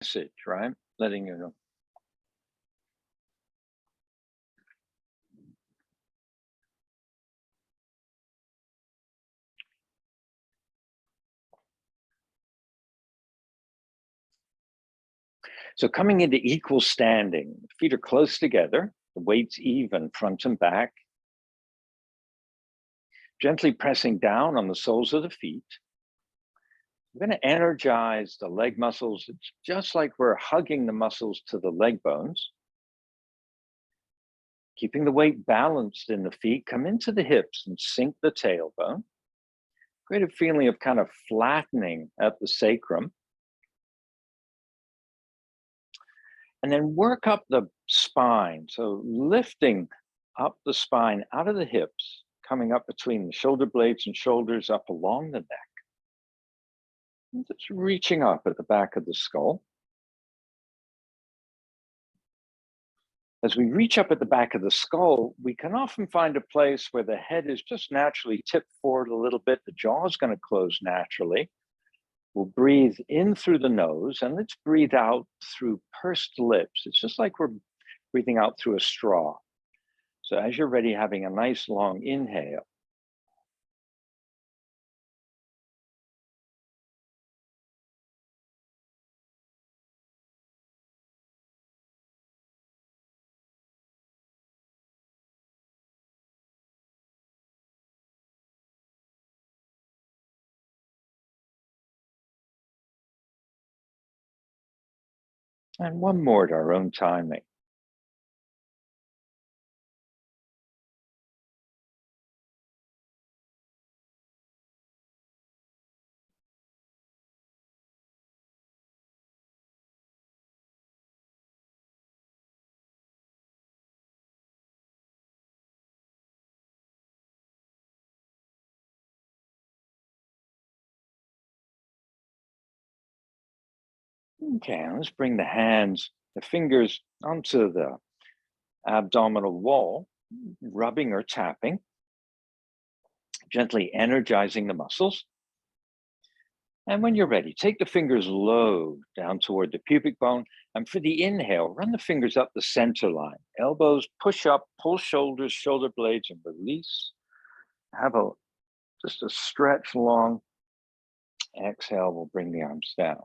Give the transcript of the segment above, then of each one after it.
message, right? Letting you know. So coming into equal standing, feet are close together, the weight's even front and back. Gently pressing down on the soles of the feet. We're going to energize the leg muscles. It's just like we're hugging the muscles to the leg bones. Keeping the weight balanced in the feet, come into the hips and sink the tailbone. Create a feeling of kind of flattening at the sacrum. And then work up the spine. So lifting up the spine out of the hips, coming up between the shoulder blades and shoulders, up along the neck. And just reaching up at the back of the skull. As we reach up at the back of the skull, we can often find a place where the head is just naturally tipped forward a little bit. The jaw is going to close naturally. We'll breathe in through the nose and let's breathe out through pursed lips. It's just like we're breathing out through a straw. So as you're ready, having a nice long inhale. And one more at our own timing. Okay, let's bring the fingers onto the abdominal wall, rubbing or tapping, gently energizing the muscles. And when you're ready, take the fingers low down toward the pubic bone. And for the inhale, run the fingers up the center line. Elbows push up, pull shoulders, shoulder blades, and release. Have just a stretch long exhale. We'll bring the arms down.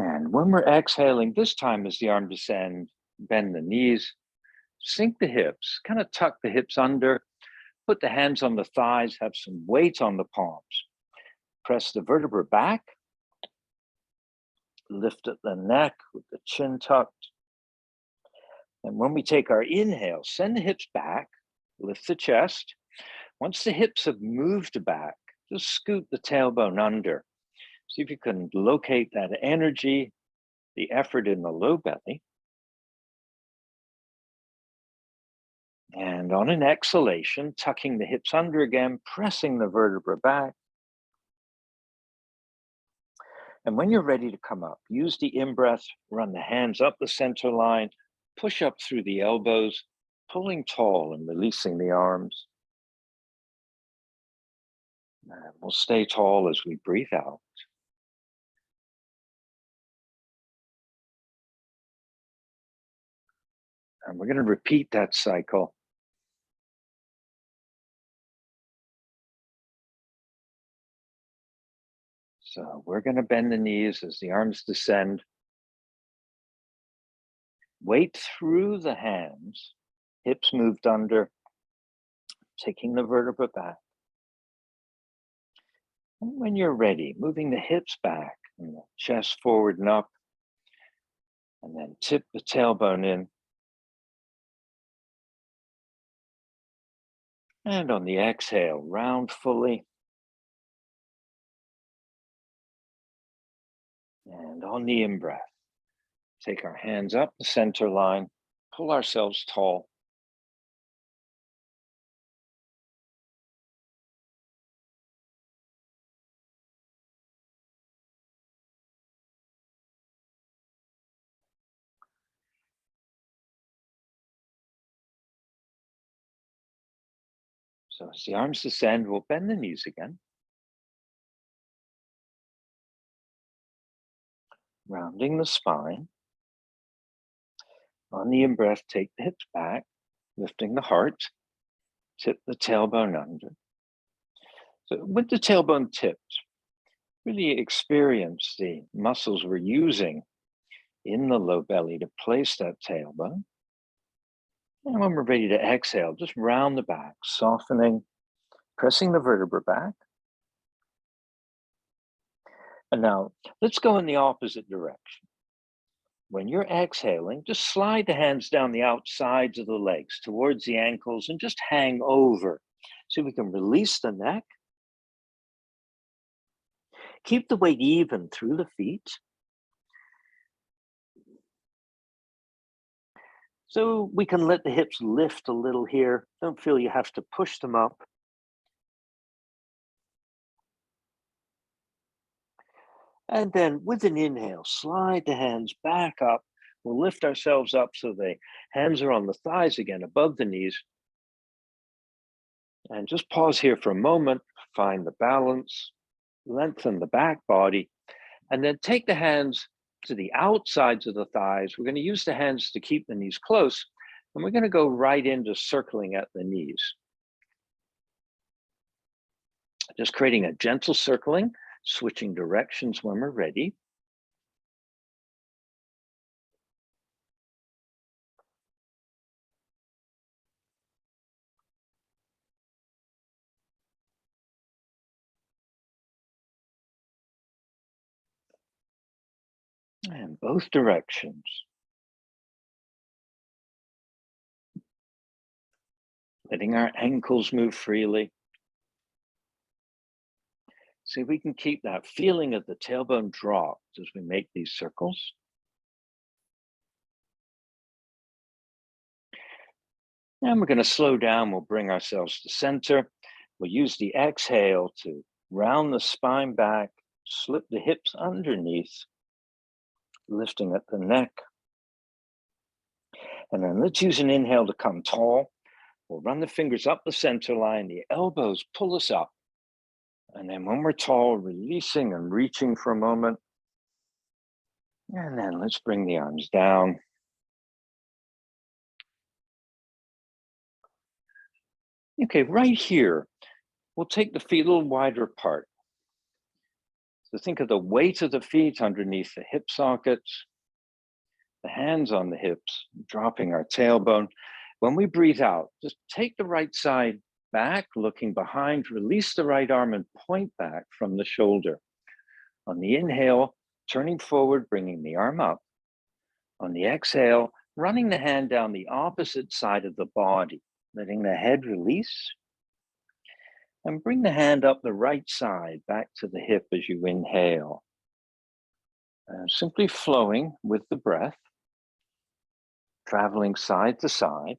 And when we're exhaling, this time as the arm descend, bend the knees, sink the hips, kind of tuck the hips under, put the hands on the thighs, have some weight on the palms. Press the vertebra back, lift at the neck with the chin tucked. And when we take our inhale, send the hips back, lift the chest. Once the hips have moved back, just scoot the tailbone under. See if you can locate that energy, the effort in the low belly. And on an exhalation, tucking the hips under again, pressing the vertebra back. And when you're ready to come up, use the in-breath, run the hands up the center line, push up through the elbows, pulling tall and releasing the arms. And we'll stay tall as we breathe out. And we're going to repeat that cycle. So we're going to bend the knees as the arms descend. Weight through the hands, hips moved under, taking the vertebra back. And when you're ready, moving the hips back and the chest forward and up, and then tip the tailbone in. And on the exhale, round fully. And on the in-breath, take our hands up the center line, pull ourselves tall. So as the arms descend, we'll bend the knees again. Rounding the spine. On the in-breath, take the hips back, lifting the heart, tip the tailbone under. So with the tailbone tipped, really experience the muscles we're using in the low belly to place that tailbone. And when we're ready to exhale, just round the back, softening, pressing the vertebra back. And now let's go in the opposite direction. When you're exhaling, just slide the hands down the outsides of the legs towards the ankles and just hang over so we can release the neck. Keep the weight even through the feet. So we can let the hips lift a little here. Don't feel you have to push them up. And then with an inhale, slide the hands back up. We'll lift ourselves up so the hands are on the thighs again, above the knees. And just pause here for a moment, find the balance, lengthen the back body, and then take the hands to the outsides of the thighs. We're going to use the hands to keep the knees close, and we're going to go right into circling at the knees. Just creating a gentle circling, switching directions when we're ready. And both directions. Letting our ankles move freely. See if we can keep that feeling of the tailbone dropped as we make these circles. And we're going to slow down. We'll bring ourselves to center. We'll use the exhale to round the spine back, slip the hips underneath, lifting at the neck. And then let's use an inhale to come tall. We'll run the fingers up the center line. The elbows pull us up. And then when we're tall, releasing and reaching for a moment. And then let's bring the arms down. Okay, right here, we'll take the feet a little wider apart. So think of the weight of the feet underneath the hip sockets, the hands on the hips, dropping our tailbone. When we breathe out, just take the right side back, looking behind, release the right arm and point back from the shoulder. On the inhale, turning forward, bringing the arm up. On the exhale, running the hand down the opposite side of the body, letting the head release. And bring the hand up the right side, back to the hip as you inhale. Simply flowing with the breath, traveling side to side.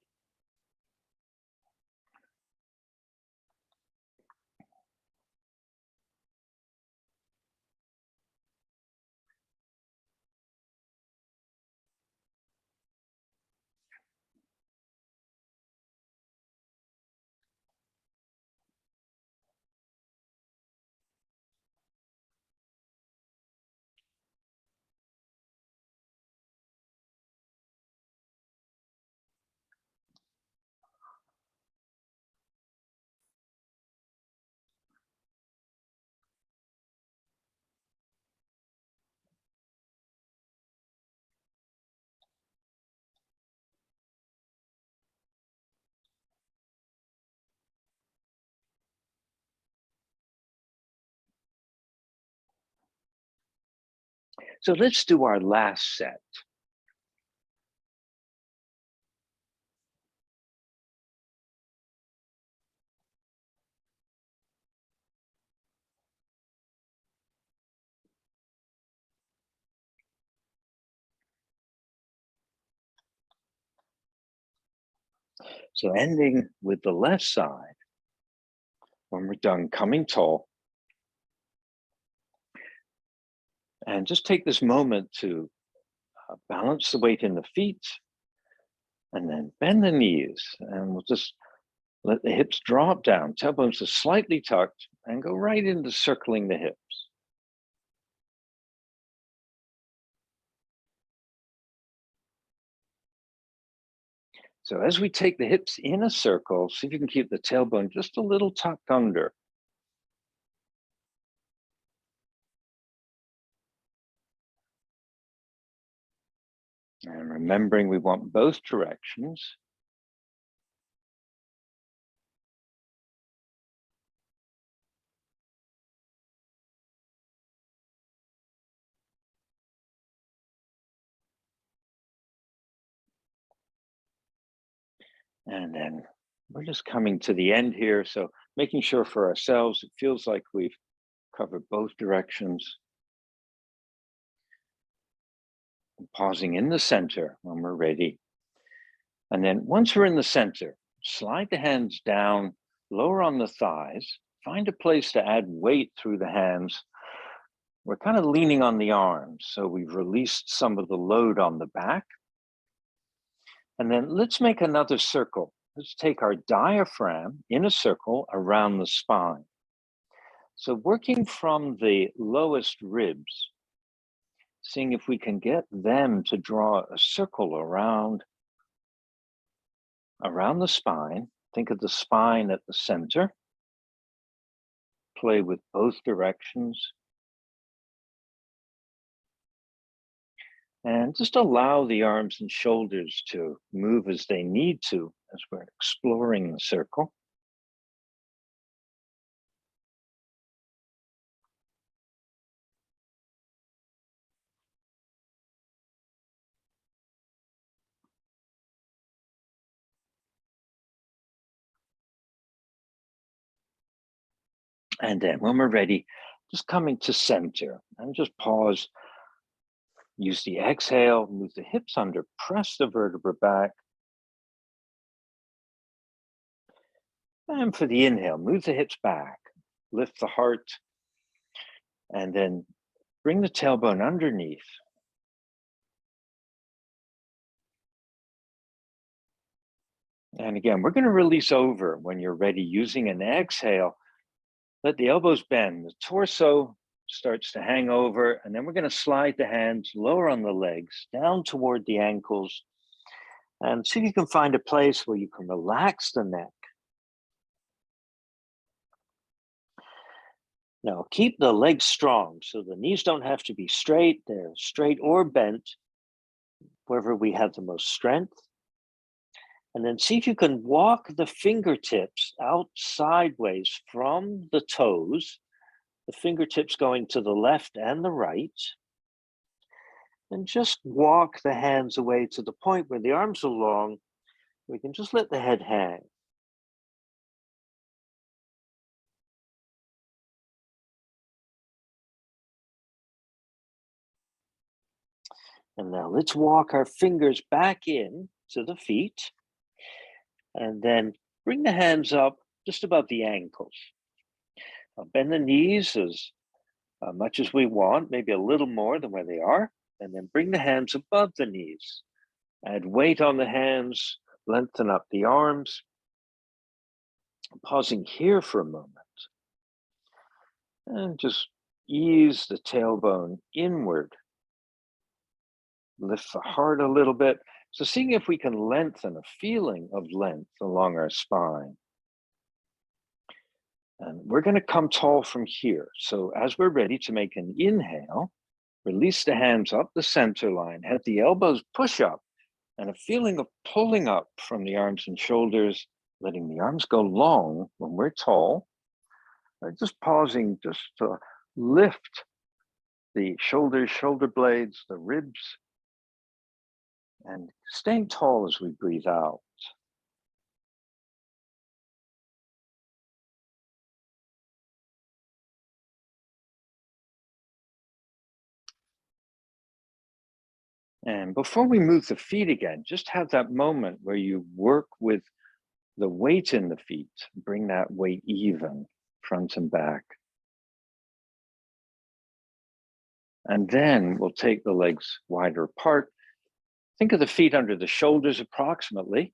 So let's do our last set. So ending with the left side, when we're done, coming tall. And just take this moment to balance the weight in the feet and then bend the knees. And we'll just Let the hips drop down, tailbones are slightly tucked, and go right into circling the hips. So as we take the hips in a circle, see if you can keep the tailbone just a little tucked under. And remembering we want both directions. And then we're just coming to the end here. So making sure for ourselves, it feels like we've covered both directions. And pausing in the center when we're ready. And then once we're in the center, slide the hands down, lower on the thighs, find a place to add weight through the hands. We're kind of leaning on the arms, so we've released some of the load on the back. And then let's make another circle. Let's take our diaphragm in a circle around the spine. So working from the lowest ribs, seeing if we can get them to draw a circle around the spine. Think of the spine at the center. Play with both directions. And just allow the arms and shoulders to move as they need to as we're exploring the circle. And then when we're ready, just coming to center and just pause. Use the exhale, move the hips under, press the vertebra back. And for the inhale, move the hips back, lift the heart, and then bring the tailbone underneath. And again, we're going to release over when you're ready using an exhale. Let the elbows bend, the torso starts to hang over, and then we're going to slide the hands lower on the legs, down toward the ankles, and see if you can find a place where you can relax the neck. Now, keep the legs strong, so the knees don't have to be straight. They're straight or bent, wherever we have the most strength. And then see if you can walk the fingertips out sideways from the toes, the fingertips going to the left and the right. And just walk the hands away to the point where the arms are long. We can just let the head hang. And now let's walk our fingers back in to the feet. And then bring the hands up just above the ankles. Now bend the knees as much as we want, maybe a little more than where they are. And then bring the hands above the knees. Add weight on the hands, lengthen up the arms. Pausing here for a moment. And just ease the tailbone inward. Lift the heart a little bit. So seeing if we can lengthen, a feeling of length along our spine. And we're going to come tall from here. So as we're ready to make an inhale, release the hands up the center line, have the elbows push up, and a feeling of pulling up from the arms and shoulders, letting the arms go long when we're tall. Just pausing just to lift the shoulders, shoulder blades, the ribs, and staying tall as we breathe out. And before we move the feet again, just have that moment where you work with the weight in the feet, bring that weight even, front and back. And then we'll take the legs wider apart. Think of the feet under the shoulders approximately.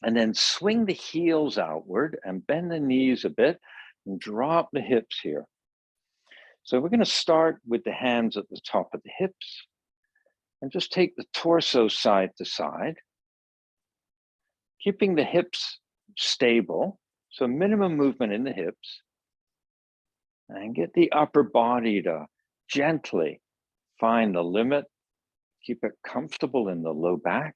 And then swing the heels outward and bend the knees a bit and drop the hips here. So we're going to start with the hands at the top of the hips and just take the torso side to side, keeping the hips stable. So minimum movement in the hips, and get the upper body to gently find the limit. Keep it comfortable in the low back.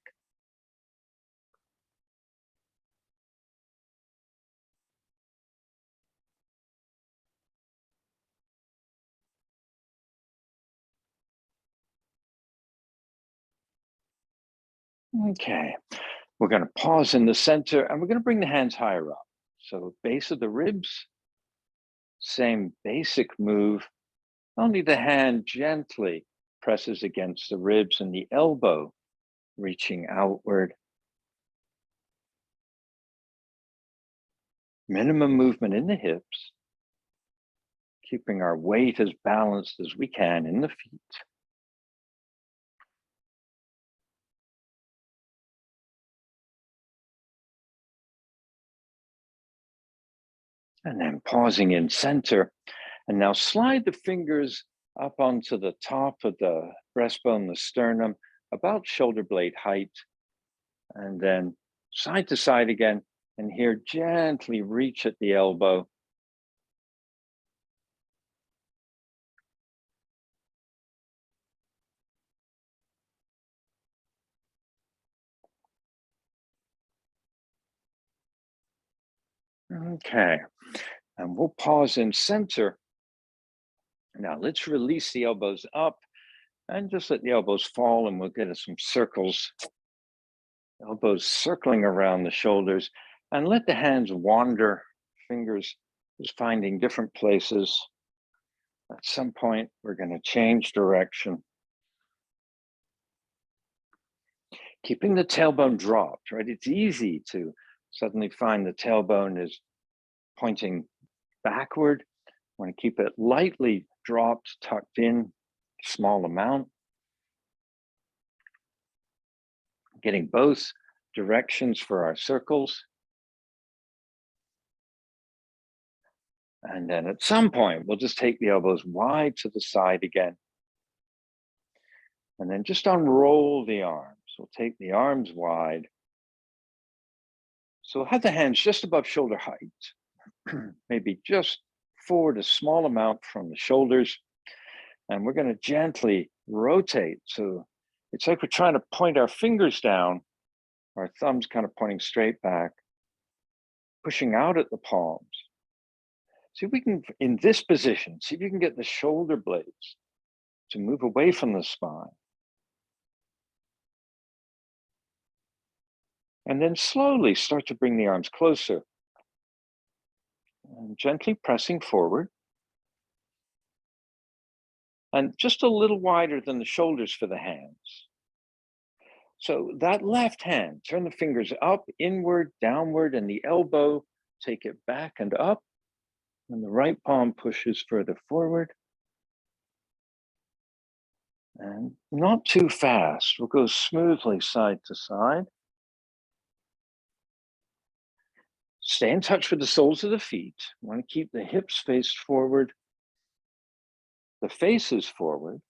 Okay, we're going to pause in the center and we're going to bring the hands higher up. So base of the ribs, same basic move, only the hand gently presses against the ribs and the elbow reaching outward. Minimum movement in the hips, keeping our weight as balanced as we can in the feet. And then pausing in center. And now slide the fingers up onto the top of the breastbone, the sternum, about shoulder blade height. And then side to side again. And here, gently reach at the elbow. Okay, and we'll pause in center. Now let's release the elbows up and just let the elbows fall, and we'll get some circles. Elbows circling around the shoulders, and let the hands wander, fingers just finding different places. At some point, we're going to change direction. Keeping the tailbone dropped, right? It's easy to suddenly find the tailbone is pointing backward. Want to keep it lightly dropped, tucked in, small amount. Getting both directions for our circles. And then at some point, we'll just take the elbows wide to the side again. And then just unroll the arms. We'll take the arms wide. So we'll have the hands just above shoulder height, maybe just forward a small amount from the shoulders. And we're going to gently rotate. So it's like we're trying to point our fingers down, our thumbs kind of pointing straight back, pushing out at the palms. See if we can, in this position, see if you can get the shoulder blades to move away from the spine. And then slowly start to bring the arms closer. And gently pressing forward. And just a little wider than the shoulders for the hands. So that left hand, turn the fingers up, inward, downward, and the elbow, take it back and up. And the right palm pushes further forward. And not too fast. We'll go smoothly side to side. Stay in touch with the soles of the feet. Want to keep the hips faced forward, the faces forward.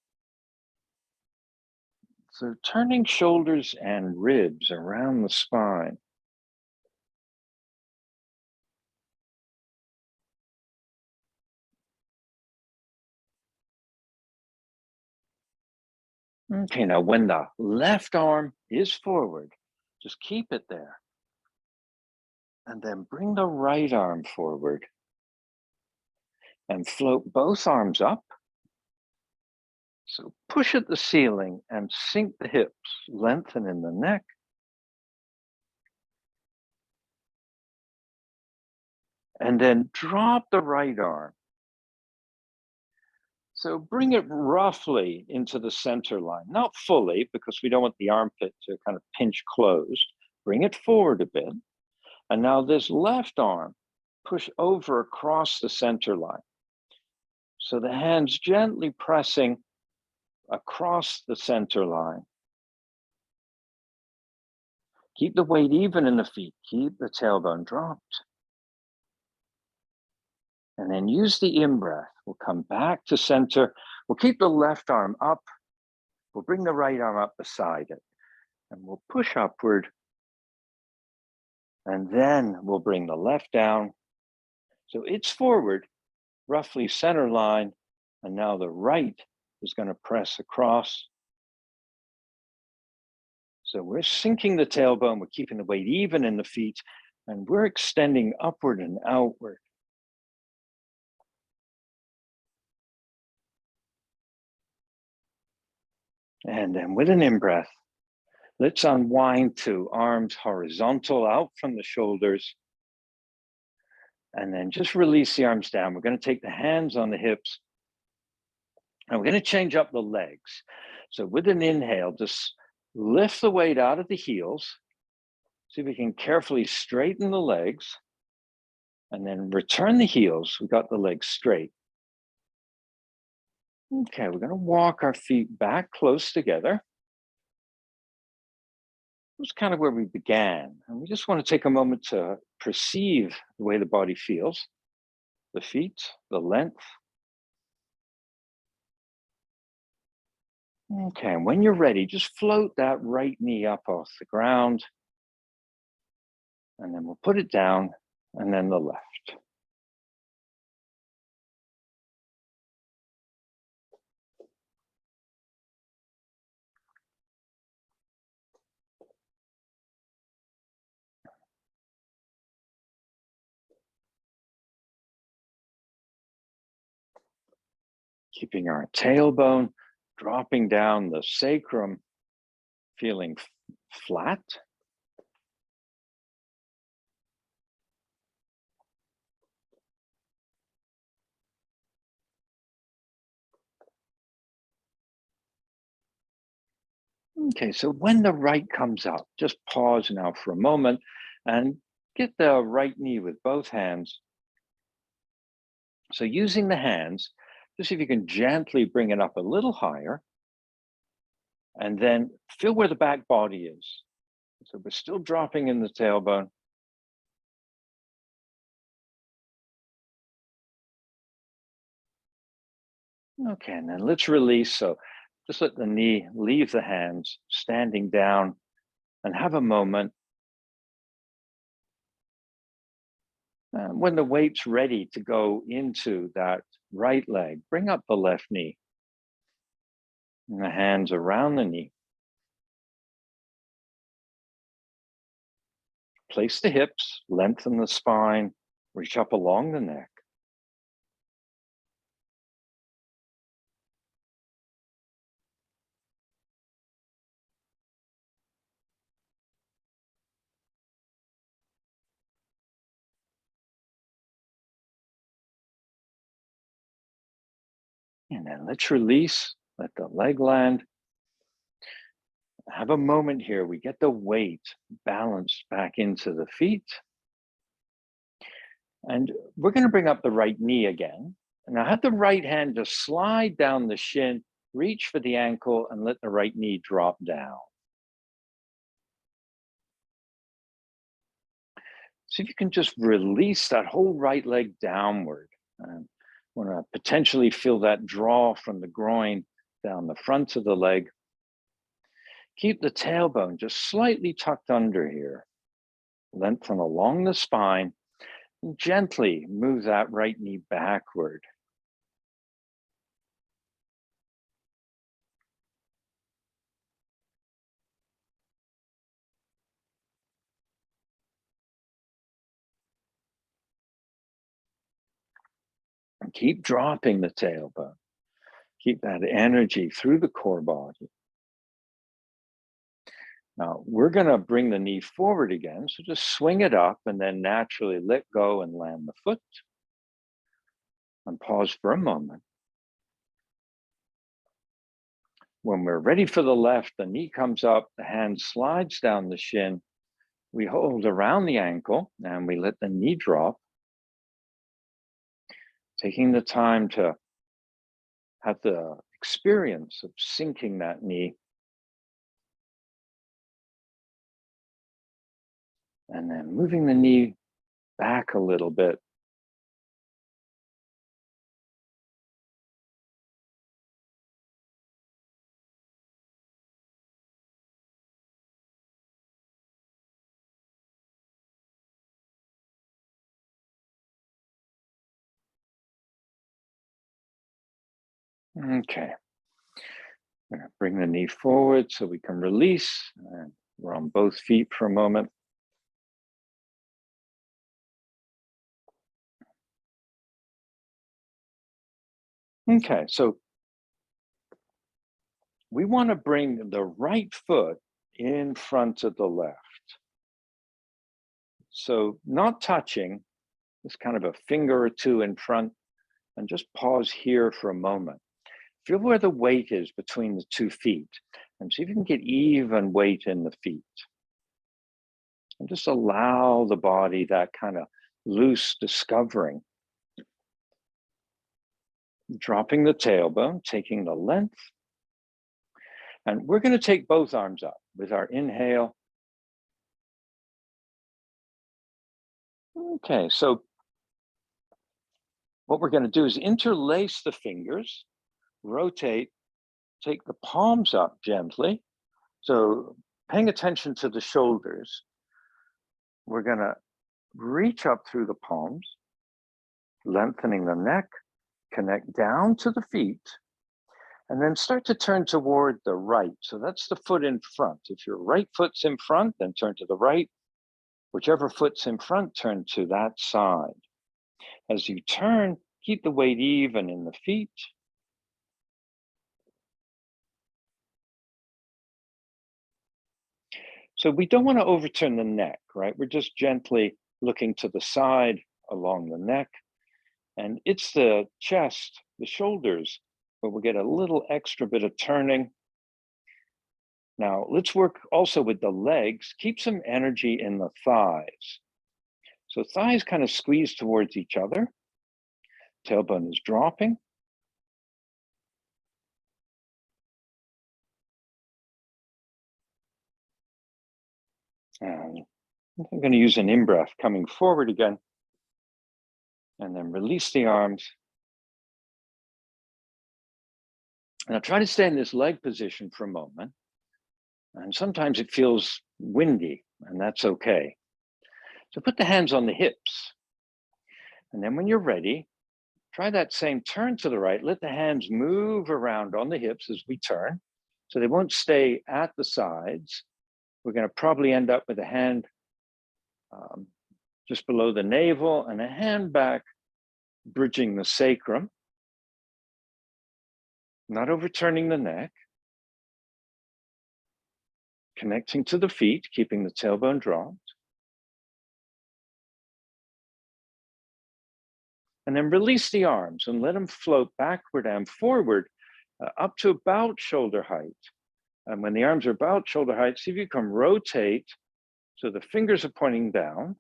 So turning shoulders and ribs around the spine. Okay, now when the left arm is forward, just keep it there. And then bring the right arm forward. And float both arms up. So push at the ceiling and sink the hips, lengthen in the neck. And then drop the right arm. So bring it roughly into the center line, not fully because we don't want the armpit to kind of pinch closed. Bring it forward a bit. And now this left arm, push over across the center line. So the hands gently pressing across the center line. Keep the weight even in the feet. Keep the tailbone dropped. And then use the in-breath. We'll come back to center. We'll keep the left arm up. We'll bring the right arm up beside it. And we'll push upward. And then we'll bring the left down. So it's forward, roughly center line. And now the right is going to press across. So we're sinking the tailbone. We're keeping the weight even in the feet. And we're extending upward and outward. And then with an in-breath, let's unwind to arms horizontal out from the shoulders. And then just release the arms down. We're going to take the hands on the hips. And we're going to change up the legs. So with an inhale, just lift the weight out of the heels. See if we can carefully straighten the legs. And then return the heels. We got the legs straight. Okay, we're going to walk our feet back close together. It was kind of where we began. And we just want to take a moment to perceive the way the body feels, the feet, the length. Okay, and when you're ready, just float that right knee up off the ground. And then we'll put it down, and then the left. Keeping our tailbone dropping down, the sacrum feeling flat. Okay, so when the right comes up, just pause now for a moment and get the right knee with both hands. So using the hands, just see if you can gently bring it up a little higher. And then feel where the back body is. So we're still dropping in the tailbone. Okay, and then let's release. So just let the knee leave the hands, standing down, and have a moment. When the weight's ready to go into that right leg, bring up the left knee. And the hands around the knee. Place the hips, lengthen the spine, reach up along the neck. And then let's release, let the leg land. Have a moment here. We get the weight balanced back into the feet. And we're going to bring up the right knee again. And now have the right hand just slide down the shin, reach for the ankle, and let the right knee drop down. See if you can just release that whole right leg downward. Want to potentially feel that draw from the groin down the front of the leg. Keep the tailbone just slightly tucked under here. Lengthen along the spine. And gently move that right knee backward. And keep dropping the tailbone. Keep that energy through the core body. Now, we're going to bring the knee forward again. So just swing it up and then naturally let go and land the foot. And pause for a moment. When we're ready for the left, the knee comes up, the hand slides down the shin. We hold around the ankle and we let the knee drop. Taking the time to have the experience of sinking that knee. And then moving the knee back a little bit. Okay. I'm going to bring the knee forward so we can release. And we're on both feet for a moment. Okay, so we want to bring the right foot in front of the left. So not touching, just kind of a finger or two in front, and just pause here for a moment. Feel where the weight is between the 2 feet, and see if you can get even weight in the feet. And just allow the body that kind of loose discovering. Dropping the tailbone, taking the length. And we're going to take both arms up with our inhale. Okay, so what we're going to do is interlace the fingers, rotate, take the palms up gently. So paying attention to the shoulders, we're going to reach up through the palms, lengthening the neck, connect down to the feet, and then start to turn toward the right. So that's the foot in front. If your right foot's in front, then turn to the right. Whichever foot's in front, turn to that side. As you turn, keep the weight even in the feet. So we don't want to overturn the neck, right? We're just gently looking to the side along the neck. And it's the chest, the shoulders, where we'll get a little extra bit of turning. Now, let's work also with the legs. Keep some energy in the thighs. So thighs kind of squeeze towards each other. Tailbone is dropping. And I'm going to use an in-breath coming forward again. And then release the arms. Now try to stay in this leg position for a moment. And sometimes it feels windy, and that's okay. So put the hands on the hips. And then when you're ready, try that same turn to the right. Let the hands move around on the hips as we turn. So they won't stay at the sides. We're going to probably end up with a hand just below the navel and a hand back, bridging the sacrum. Not overturning the neck. Connecting to the feet, keeping the tailbone dropped. And then release the arms and let them float backward and forward up to about shoulder height. And when the arms are about shoulder height, see if you can rotate so the fingers are pointing down.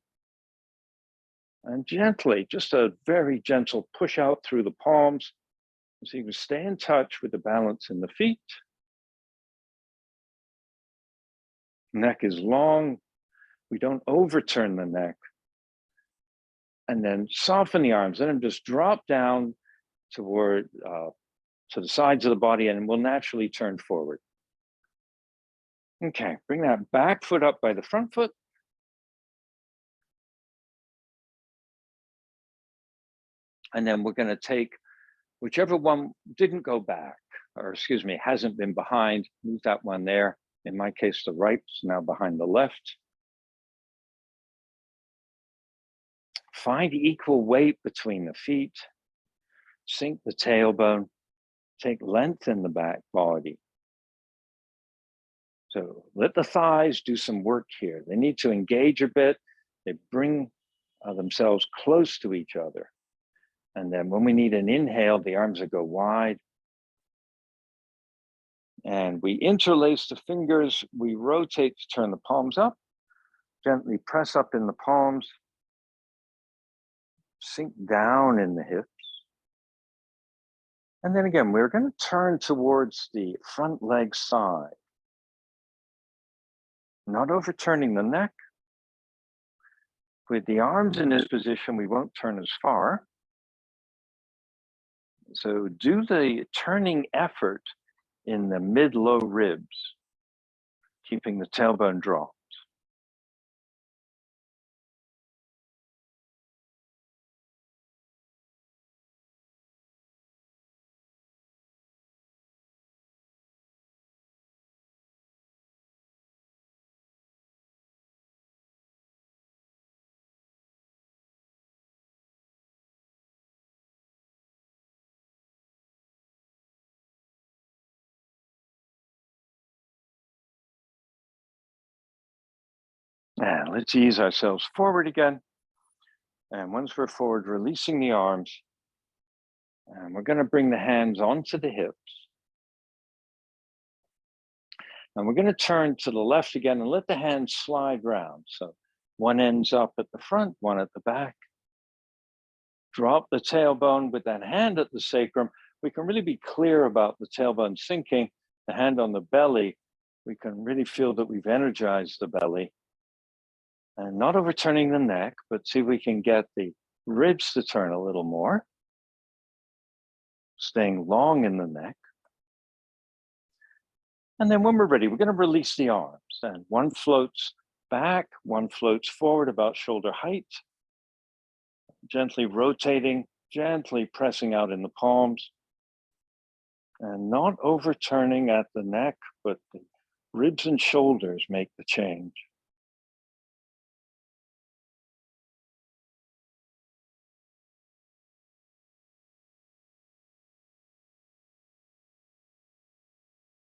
And gently, just a very gentle push out through the palms so you can stay in touch with the balance in the feet. Neck is long. We don't overturn the neck. And then soften the arms. Let them just drop down toward to the sides of the body, and we'll naturally turn forward. Okay, bring that back foot up by the front foot. And then we're going to take whichever one didn't go back, or excuse me, hasn't been behind, move that one there. In my case, the right is now behind the left. Find equal weight between the feet. Sink the tailbone. Take length in the back body. So let the thighs do some work here. They need to engage a bit. They bring themselves close to each other. And then when we need an inhale, the arms will go wide. And we interlace the fingers. We rotate to turn the palms up. Gently press up in the palms. Sink down in the hips. And then again, we're going to turn towards the front leg side. Not overturning the neck. With the arms in this position, we won't turn as far. So do the turning effort in the mid-low ribs, keeping the tailbone dropped. And let's ease ourselves forward again. And once we're forward, releasing the arms. And we're going to bring the hands onto the hips. And we're going to turn to the left again and let the hands slide round. So one end's up at the front, one at the back. Drop the tailbone with that hand at the sacrum. We can really be clear about the tailbone sinking, the hand on the belly. We can really feel that we've energized the belly. And not overturning the neck, but see if we can get the ribs to turn a little more. Staying long in the neck. And then when we're ready, we're going to release the arms. And one floats back, one floats forward about shoulder height. Gently rotating, gently pressing out in the palms. And not overturning at the neck, but the ribs and shoulders make the change.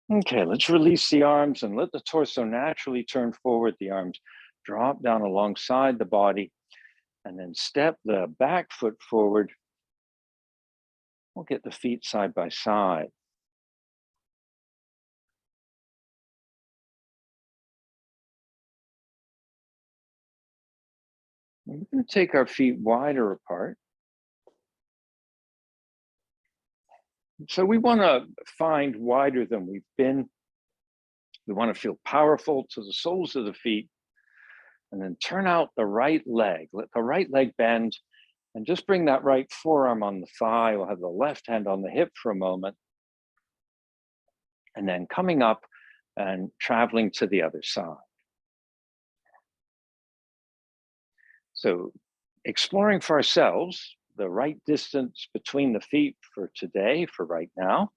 Okay, let's release the arms and let the torso naturally turn forward. The arms drop down alongside the body and then step the back foot forward. We'll get the feet side by side. We're going to take our feet wider apart. So we want to find wider than we've been. We want to feel powerful to the soles of the feet. And then turn out the right leg. Let the right leg bend and just bring that right forearm on the thigh. We'll have the left hand on the hip for a moment. And then coming up and traveling to the other side. So exploring for ourselves the right distance between the feet for today, for right now,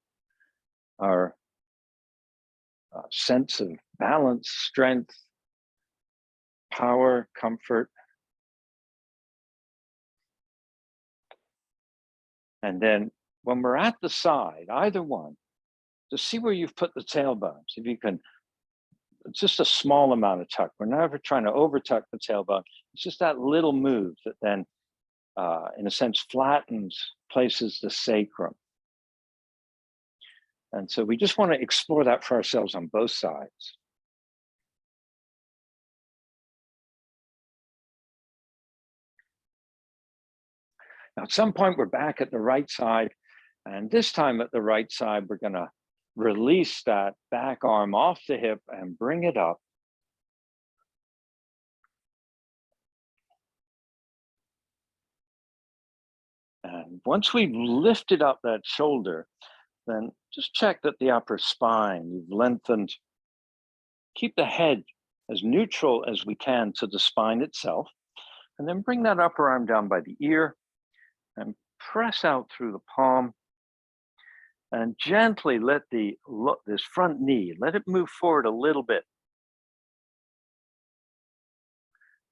our sense of balance, strength, power, comfort. And then when we're at the side, either one, to see where you've put the tailbone. See if you can, just a small amount of tuck. We're never trying to over tuck the tailbone. It's just that little move that then, in a sense, flattens, places the sacrum. And so we just want to explore that for ourselves on both sides. Now, at some point, we're back at the right side. And this time at the right side, we're going to release that back arm off the hip and bring it up. And once we've lifted up that shoulder, then just check that the upper spine, you've lengthened. Keep the head as neutral as we can to the spine itself. And then bring that upper arm down by the ear and press out through the palm. And gently let this front knee, let it move forward a little bit.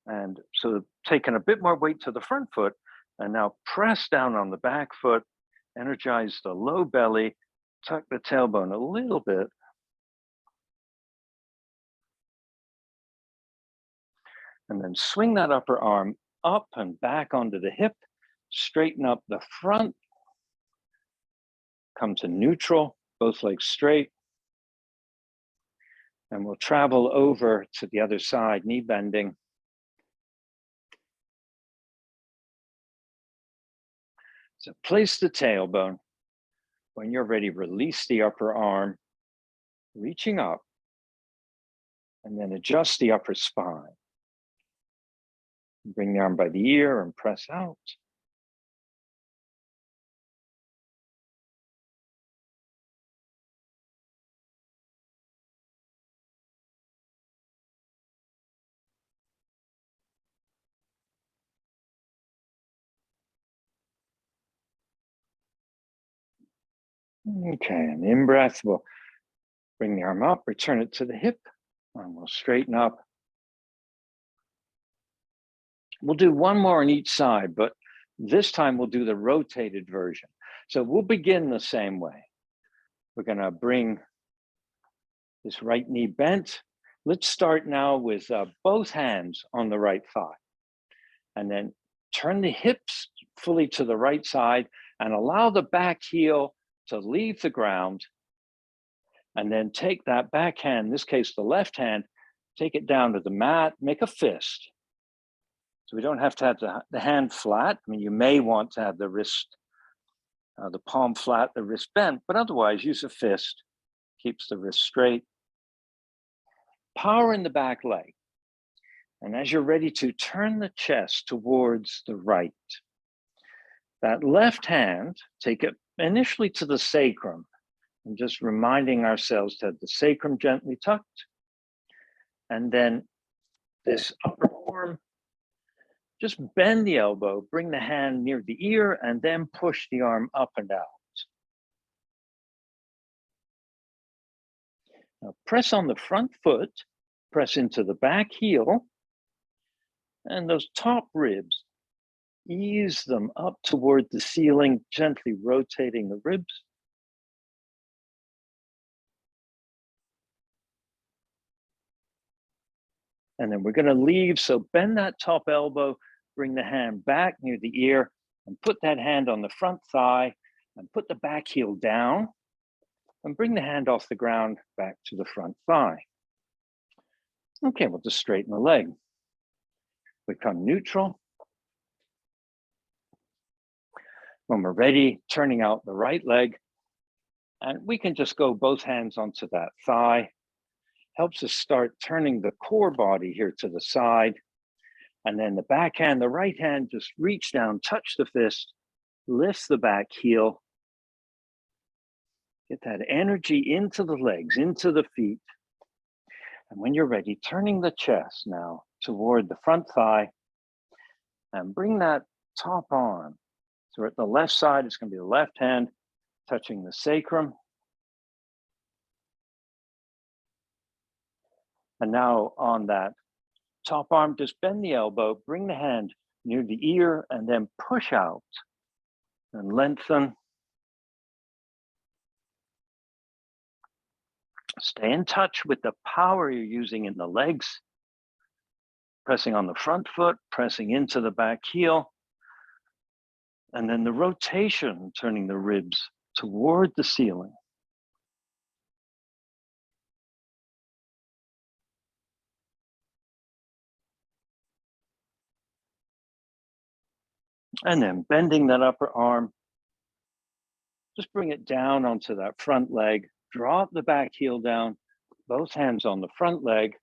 And so taking a bit more weight to the front foot, and now press down on the back foot, energize the low belly, tuck the tailbone a little bit. And then swing that upper arm up and back onto the hip, straighten up the front, come to neutral, both legs straight. And we'll travel over to the other side, knee bending. So place the tailbone. When you're ready, release the upper arm, reaching up, and then adjust the upper spine. Bring the arm by the ear and press out. Okay, and in-breath, we'll bring the arm up, return it to the hip, and we'll straighten up. We'll do one more on each side, but this time we'll do the rotated version. So we'll begin the same way. We're gonna bring this right knee bent. Let's start now with both hands on the right thigh. And then turn the hips fully to the right side and allow the back heel to leave the ground. And then take that back hand, in this case, the left hand, take it down to the mat, make a fist. So we don't have to have the hand flat. I mean, you may want to have the wrist, the palm flat, the wrist bent, but otherwise use a fist, keeps the wrist straight. Power in the back leg. And as you're ready to turn the chest towards the right, that left hand, take it initially to the sacrum, and just reminding ourselves to have the sacrum gently tucked. And then this upper arm, just bend the elbow, bring the hand near the ear, and then push the arm up and out. Now press on the front foot, press into the back heel, and those top ribs, ease them up toward the ceiling, gently rotating the ribs. And then we're going to leave, so bend that top elbow, bring the hand back near the ear, and put that hand on the front thigh, and put the back heel down, and bring the hand off the ground back to the front thigh. Okay, we'll just straighten the leg. Become neutral. When we're ready, turning out the right leg, and we can just go both hands onto that thigh. Helps us start turning the core body here to the side. And then the back hand, the right hand, just reach down, touch the fist, lift the back heel. Get that energy into the legs, into the feet. And when you're ready, turning the chest now toward the front thigh and bring that top arm. So at the left side, it's going to be the left hand touching the sacrum. And now on that top arm, just bend the elbow, bring the hand near the ear, and then push out and lengthen. Stay in touch with the power you're using in the legs, pressing on the front foot, pressing into the back heel, and then the rotation, turning the ribs toward the ceiling. And then bending that upper arm, just bring it down onto that front leg, drop the back heel down, both hands on the front leg,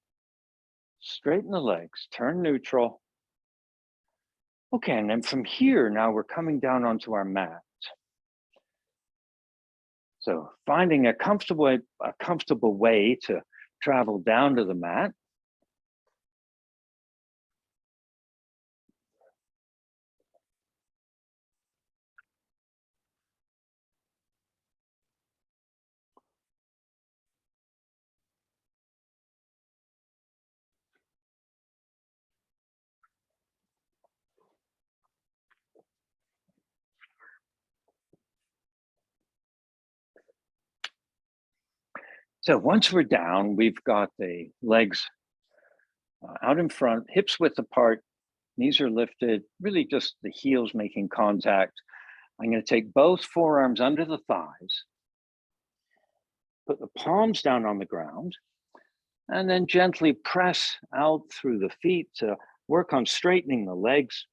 straighten the legs, turn neutral. Okay, and then from here, now we're coming down onto our mat. So finding a comfortable way to travel down to the mat. So once we're down, we've got the legs out in front, hips width apart, knees are lifted, really just the heels making contact. I'm going to take both forearms under the thighs, put the palms down on the ground, and then gently press out through the feet to work on straightening the legs.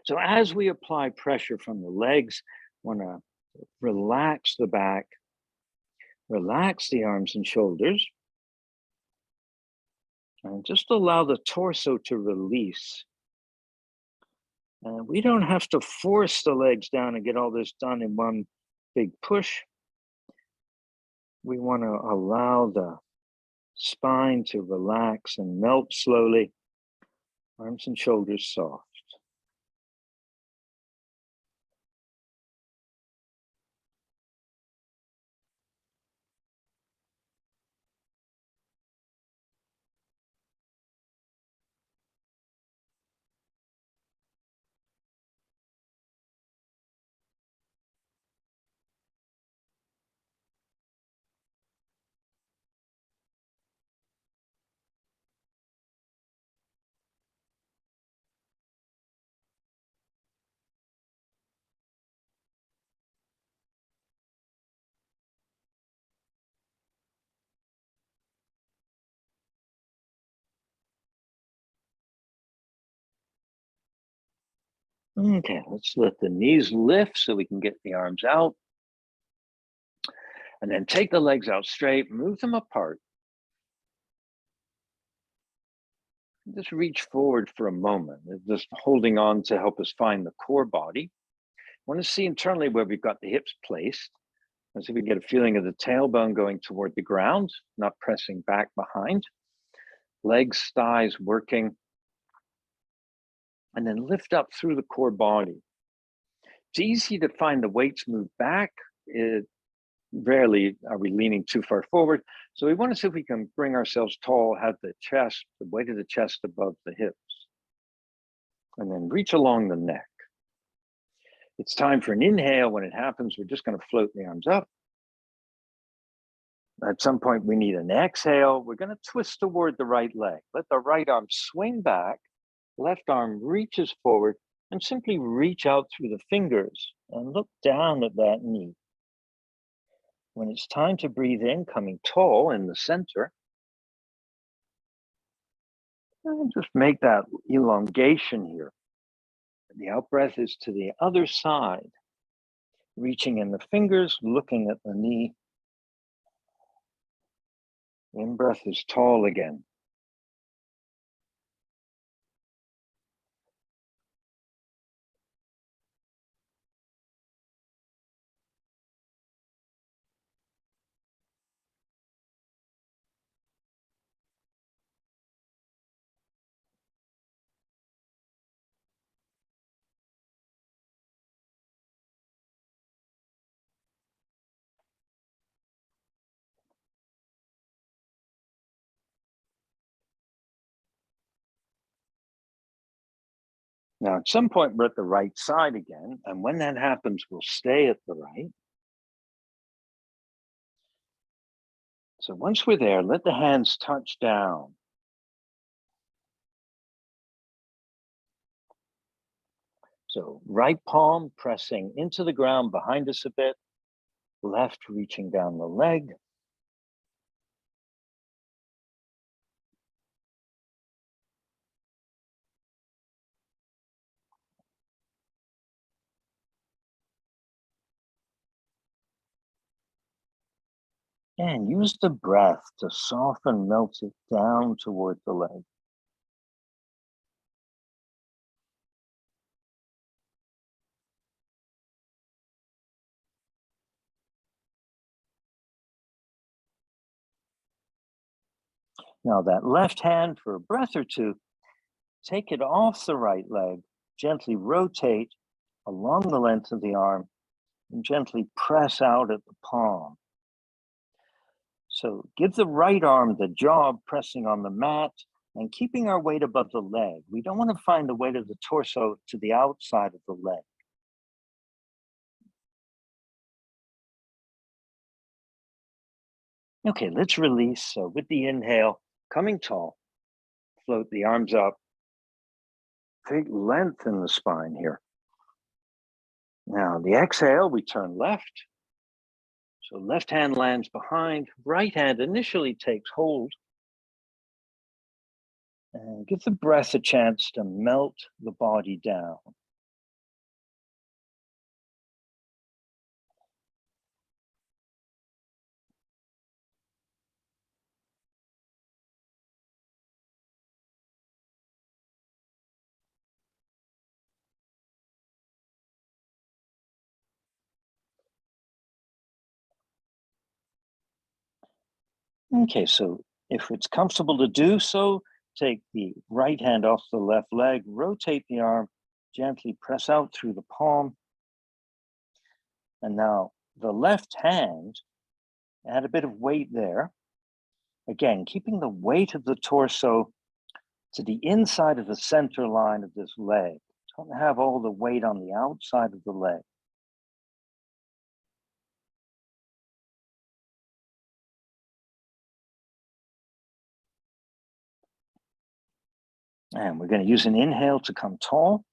So as we apply pressure from the legs, want to relax the back, relax the arms and shoulders. And just allow the torso to release. And we don't have to force the legs down and get all this done in one big push. We want to allow the spine to relax and melt slowly. Arms and shoulders soft. Okay, let's let the knees lift so we can get the arms out. And then take the legs out straight, move them apart. Just reach forward for a moment, just holding on to help us find the core body. Want to see internally where we've got the hips placed. Let's see if we get a feeling of the tailbone going toward the ground, not pressing back behind. Legs, thighs working. And then lift up through the core body. It's easy to find the weights move back. Rarely are we leaning too far forward. So we want to see if we can bring ourselves tall, have the chest, the weight of the chest above the hips. And then reach along the neck. It's time for an inhale. When it happens, we're just going to float the arms up. At some point, we need an exhale. We're going to twist toward the right leg. Let the right arm swing back. Left arm reaches forward and simply reach out through the fingers and look down at that knee. When it's time to breathe in, coming tall in the center, and just make that elongation here. The out breath is to the other side, reaching in the fingers, looking at the knee. In breath is tall again. Now, at some point, we're at the right side again. And when that happens, we'll stay at the right. So once we're there, let the hands touch down. So right palm pressing into the ground behind us a bit. Left reaching down the leg. And use the breath to soften, melt it down toward the leg. Now that left hand for a breath or two, take it off the right leg, gently rotate along the length of the arm and gently press out at the palm. So give the right arm the job pressing on the mat and keeping our weight above the leg. We don't want to find the weight of the torso to the outside of the leg. Okay, let's release. So with the inhale, coming tall, float the arms up. Take length in the spine here. Now the exhale, we turn left. So left hand lands behind, right hand initially takes hold. And give the breath a chance to melt the body down. Okay, so if it's comfortable to do so, take the right hand off the left leg, rotate the arm, gently press out through the palm. And now the left hand, add a bit of weight there. Again, keeping the weight of the torso to the inside of the center line of this leg. Don't have all the weight on the outside of the leg. And we're going to use an inhale to come tall.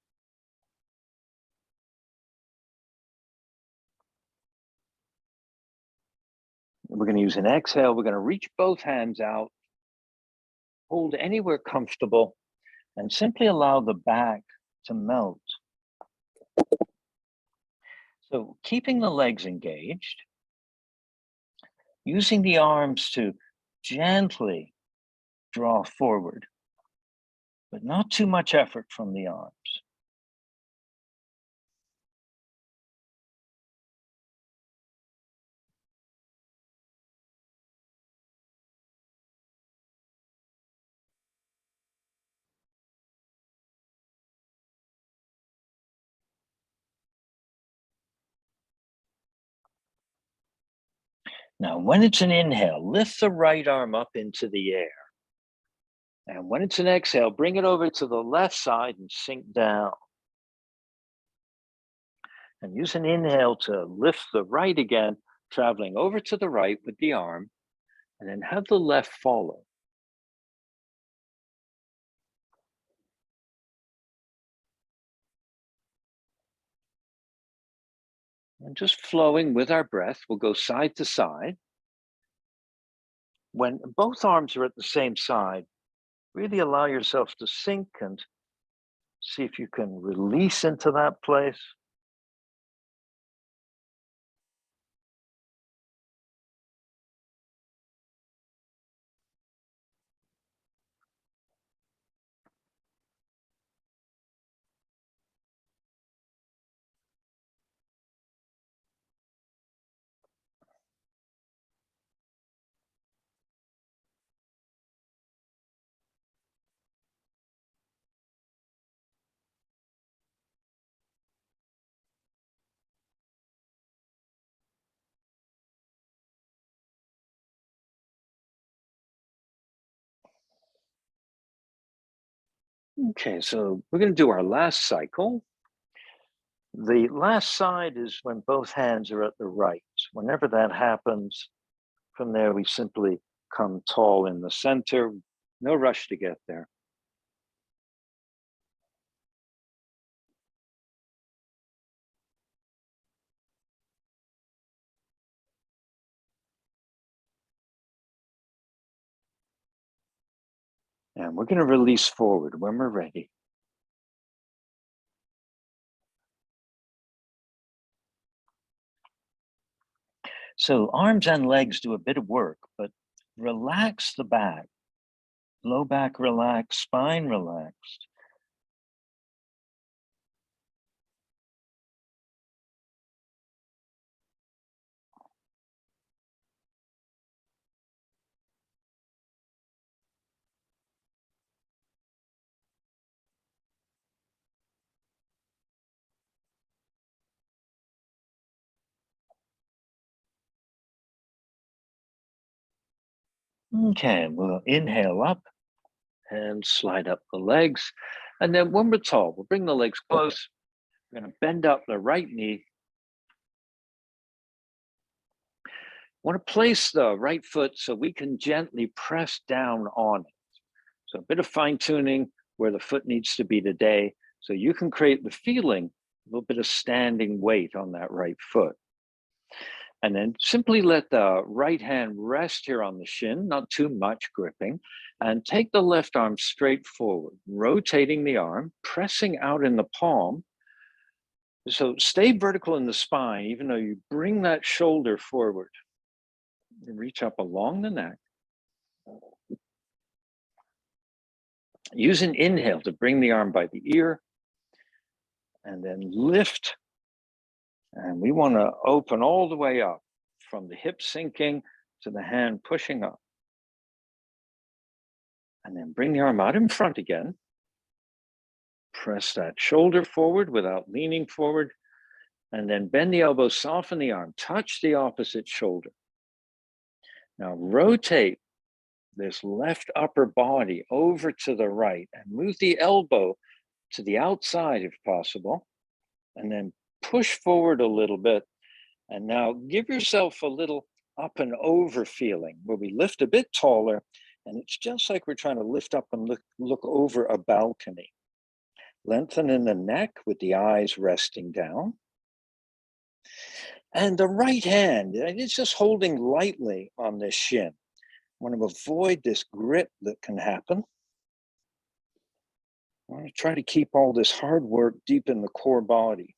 We're going to use an exhale. We're going to reach both hands out, hold anywhere comfortable, and simply allow the back to melt. So keeping the legs engaged, using the arms to gently draw forward, but not too much effort from the arms. Now, when it's an inhale, lift the right arm up into the air. And when it's an exhale, bring it over to the left side and sink down. And use an inhale to lift the right again, traveling over to the right with the arm, and then have the left follow. And just flowing with our breath, we'll go side to side. When both arms are at the same side, really allow yourself to sink and see if you can release into that place. Okay, so we're going to do our last cycle. The last side is when both hands are at the right. Whenever that happens, from there we simply come tall in the center. No rush to get there. And we're going to release forward when we're ready. So arms and legs do a bit of work, but relax the back. Low back relaxed, spine relaxed. Okay, we'll inhale up and slide up the legs. And then when we're tall, we'll bring the legs close. We're going to bend up the right knee. Want to place the right foot so we can gently press down on it. So a bit of fine tuning where the foot needs to be today. So you can create the feeling, a little bit of standing weight on that right foot. And then simply let the right hand rest here on the shin, not too much gripping, and take the left arm straight forward, rotating the arm, pressing out in the palm. So stay vertical in the spine, even though you bring that shoulder forward. And reach up along the neck. Use an inhale to bring the arm by the ear, and then lift. And we want to open all the way up from the hip sinking to the hand pushing up. And then bring the arm out in front again. Press that shoulder forward without leaning forward. And then bend the elbow, soften the arm, touch the opposite shoulder. Now rotate this left upper body over to the right and move the elbow to the outside if possible. And then push forward a little bit. And now give yourself a little up and over feeling where we lift a bit taller. And it's just like we're trying to lift up and look over a balcony. Lengthen in the neck with the eyes resting down. And the right hand, it's just holding lightly on this shin. I want to avoid this grip that can happen. I want to try to keep all this hard work deep in the core body.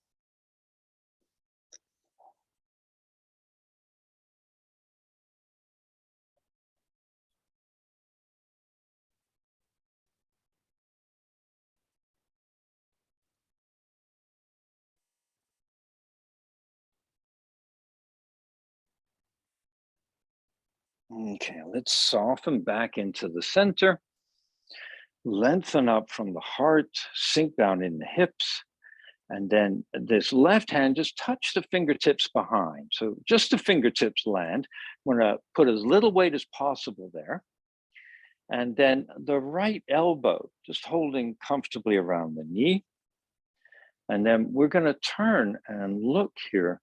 Okay, let's soften back into the center. Lengthen up from the heart, sink down in the hips. And then this left hand, just touch the fingertips behind. So just the fingertips land. We're going to put as little weight as possible there. And then the right elbow, just holding comfortably around the knee. And then we're going to turn and look here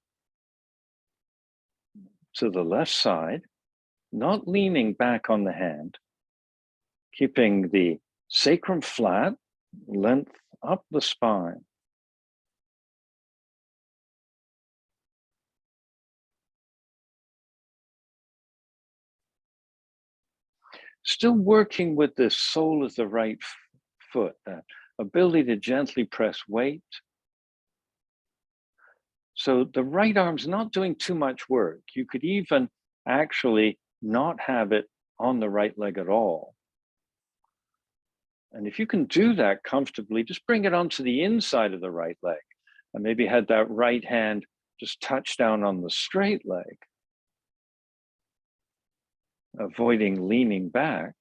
to the left side, not leaning back on the hand, keeping the sacrum flat, length up the spine. Still working with the sole of the right foot, that ability to gently press weight. So the right arm's not doing too much work. You could even actually not have it on the right leg at all. And if you can do that comfortably, just bring it onto the inside of the right leg. And maybe had that right hand just touch down on the straight leg, avoiding leaning back.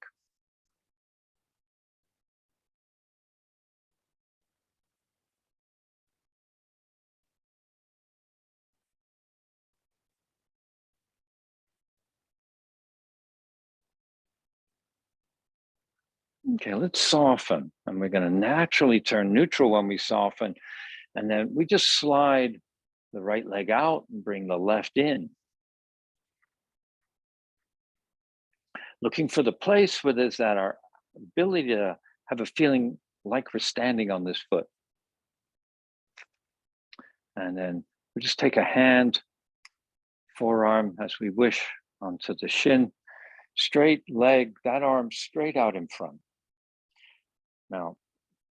Okay, let's soften. And we're going to naturally turn neutral when we soften. And then we just slide the right leg out and bring the left in. Looking for the place where there's that our ability to have a feeling like we're standing on this foot. And then we just take a hand, forearm as we wish onto the shin, straight leg, that arm straight out in front. Now,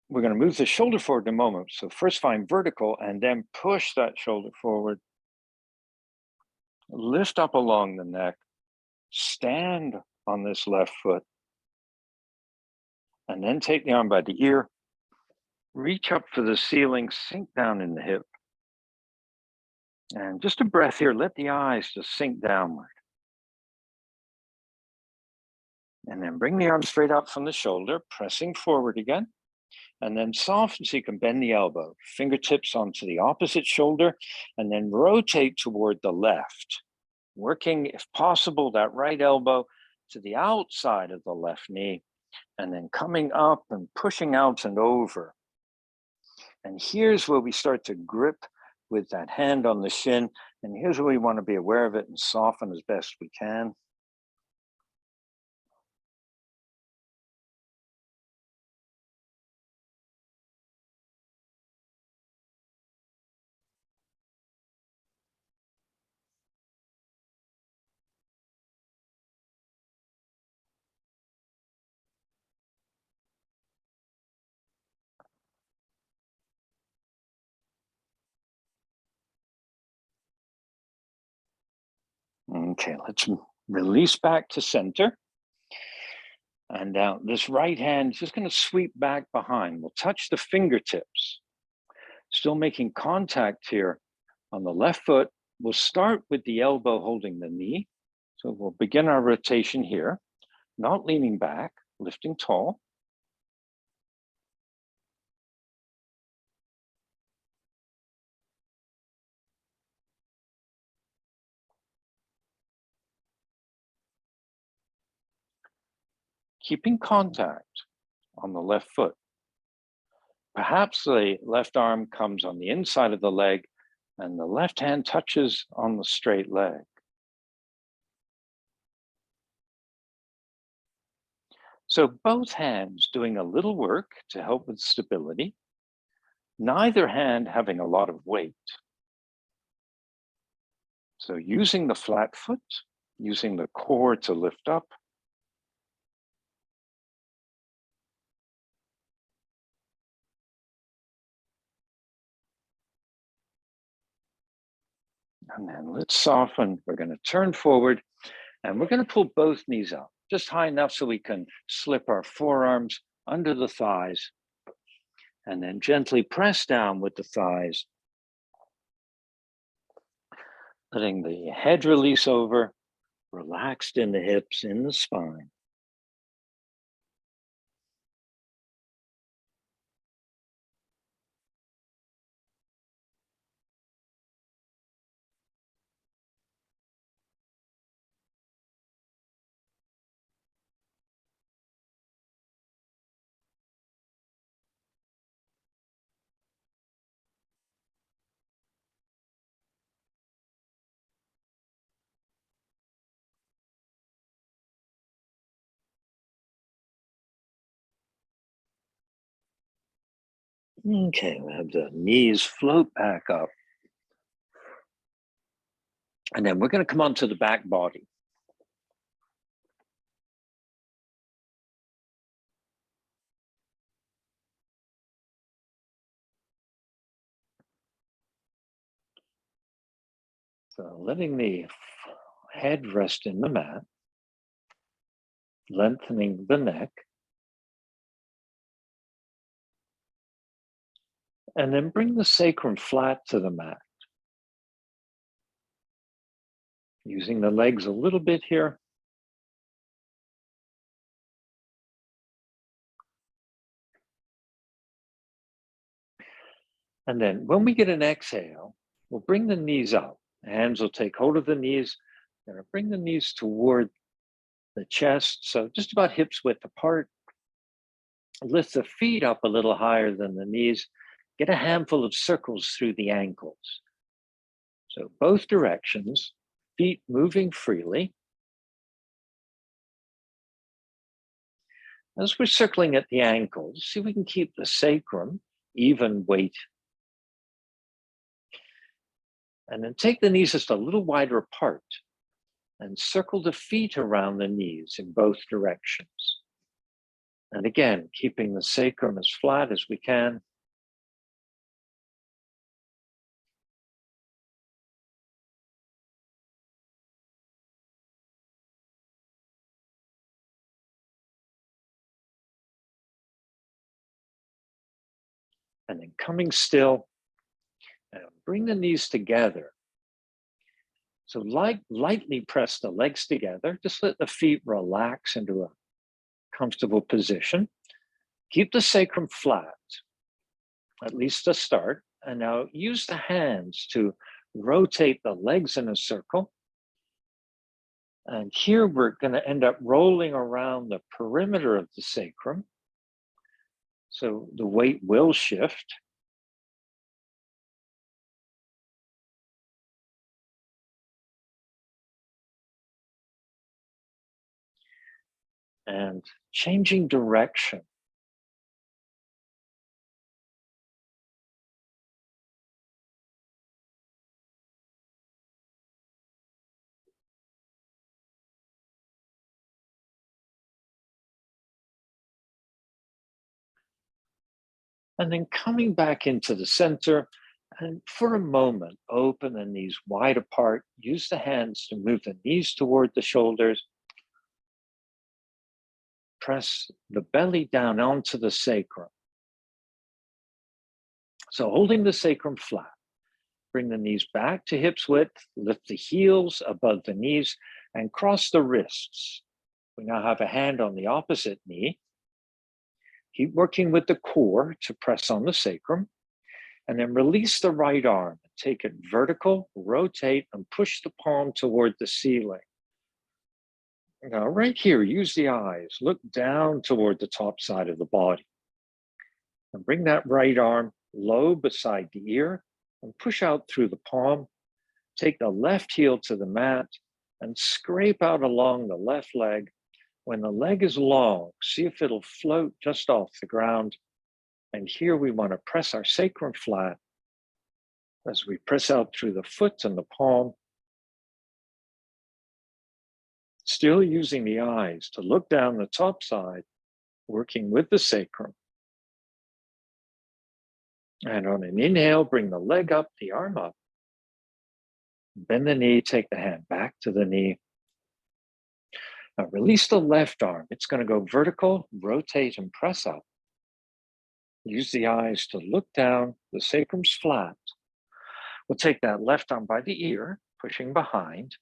we're going to move the shoulder forward in a moment. So first find vertical and then push that shoulder forward. Lift up along the neck, stand on this left foot, and then take the arm by the ear, reach up for the ceiling, sink down in the hip. And just a breath here, let the eyes just sink downward. And then bring the arm straight up from the shoulder, pressing forward again. And then soften so you can bend the elbow, fingertips onto the opposite shoulder, and then rotate toward the left. Working, if possible, that right elbow to the outside of the left knee, and then coming up and pushing out and over. And here's where we start to grip with that hand on the shin. And here's where we want to be aware of it and soften as best we can. Okay, let's release back to center. And now this right hand is just going to sweep back behind. We'll touch the fingertips. Still making contact here on the left foot. We'll start with the elbow holding the knee. So we'll begin our rotation here, not leaning back. lifting tall. Keeping contact on the left foot. Perhaps the left arm comes on the inside of the leg and the left hand touches on the straight leg. So both hands doing a little work to help with stability, neither hand having a lot of weight. So using the flat foot, using the core to lift up, and then let's soften. We're going to turn forward and we're going to pull both knees up just high enough so we can slip our forearms under the thighs and then gently press down with the thighs, letting the head release over, relaxed in the hips, in the spine. Okay, we have the knees float back up. And then we're going to come onto the back body. So letting the head rest in the mat, lengthening the neck, and then bring the sacrum flat to the mat. Using the legs a little bit here. And then when we get an exhale, we'll bring the knees up. The hands will take hold of the knees. We're going to bring the knees toward the chest, so just about hips width apart. Lift the feet up a little higher than the knees. Get a handful of circles through the ankles. So both directions, feet moving freely. As we're circling at the ankles, see if we can keep the sacrum even weight. And then take the knees just a little wider apart and circle the feet around the knees in both directions. And again, keeping the sacrum as flat as we can. And then coming still, and bring the knees together. So lightly press the legs together. Just let the feet relax into a comfortable position. Keep the sacrum flat, at least to start. And now use the hands to rotate the legs in a circle. And here we're going to end up rolling around the perimeter of the sacrum. So the weight will shift. And changing direction. And then coming back into the center, and for a moment, open the knees wide apart. Use the hands to move the knees toward the shoulders. Press the belly down onto the sacrum. So holding the sacrum flat, bring the knees back to hips width, lift the heels above the knees, and cross the wrists. We now have a hand on the opposite knee. Keep working with the core to press on the sacrum, and then release the right arm. Take it vertical, rotate, and push the palm toward the ceiling. Now, right here, use the eyes. Look down toward the top side of the body. And bring that right arm low beside the ear and push out through the palm. Take the left heel to the mat and scrape out along the left leg. When the leg is long, see if it'll float just off the ground. And here we want to press our sacrum flat as we press out through the foot and the palm. Still using the eyes to look down the top side, working with the sacrum. And on an inhale, bring the leg up, the arm up. Bend the knee, take the hand back to the knee. Now release the left arm. It's going to go vertical, rotate, and press up. Use the eyes to look down, the sacrum's flat. We'll take that left arm by the ear, pushing behind,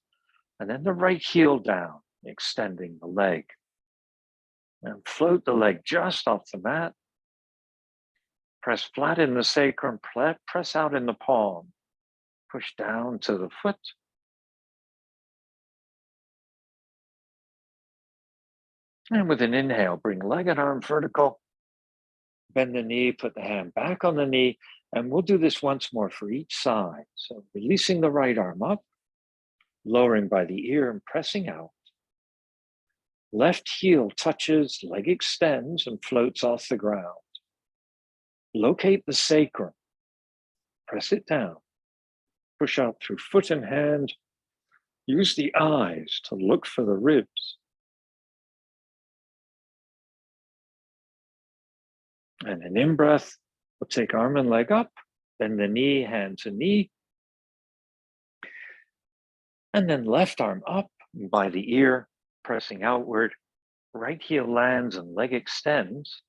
and then the right heel down, extending the leg. And float the leg just off the mat. Press flat in the sacrum, press out in the palm. Push down to the foot. And with an inhale, bring leg and arm vertical. Bend the knee, put the hand back on the knee, and we'll do this once more for each side. So releasing the right arm up, lowering by the ear and pressing out. Left heel touches, leg extends and floats off the ground. Locate the sacrum, press it down. Push out through foot and hand. Use the eyes to look for the ribs. And an in-breath, we'll take arm and leg up, bend the knee, hand to knee. And then left arm up by the ear, pressing outward. Right heel lands and leg extends.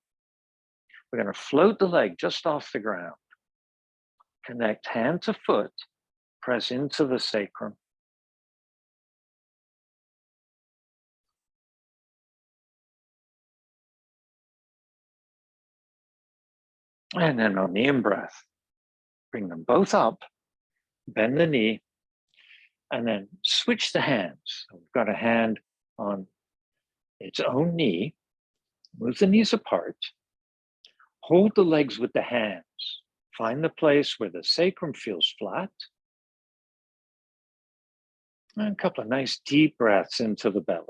We're going to float the leg just off the ground. Connect hand to foot, press into the sacrum. And then on the in-breath, bring them both up, bend the knee, and then switch the hands. So we've got a hand on its own knee, move the knees apart, hold the legs with the hands, find the place where the sacrum feels flat, and a couple of nice deep breaths into the belly.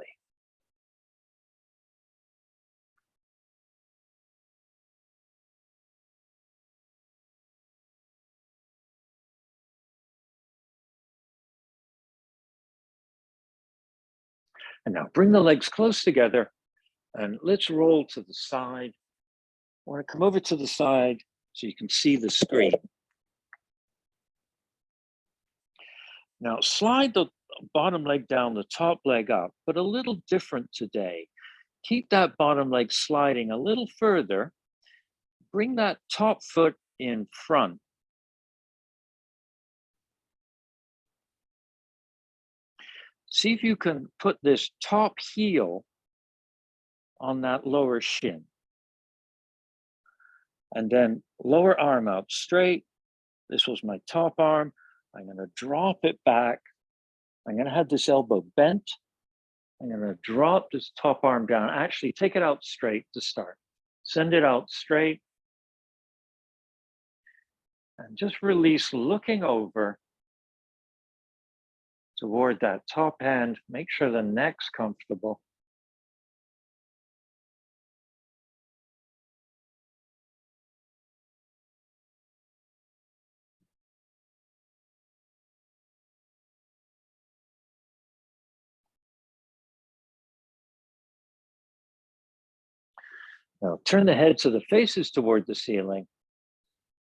And now bring the legs close together and let's roll to the side. I want to come over to the side so you can see the screen. Now slide the bottom leg down, the top leg up, but a little different today. Keep that bottom leg sliding a little further. Bring that top foot in front. See if you can put this top heel on that lower shin. And then lower arm out straight. This was my top arm. I'm going to drop it back. I'm going to have this elbow bent. I'm going to drop this top arm down. Actually, take it out straight to start. Send it out straight. And just release, looking over toward that top hand. Make sure the neck's comfortable. Now turn the head so the face is toward the ceiling.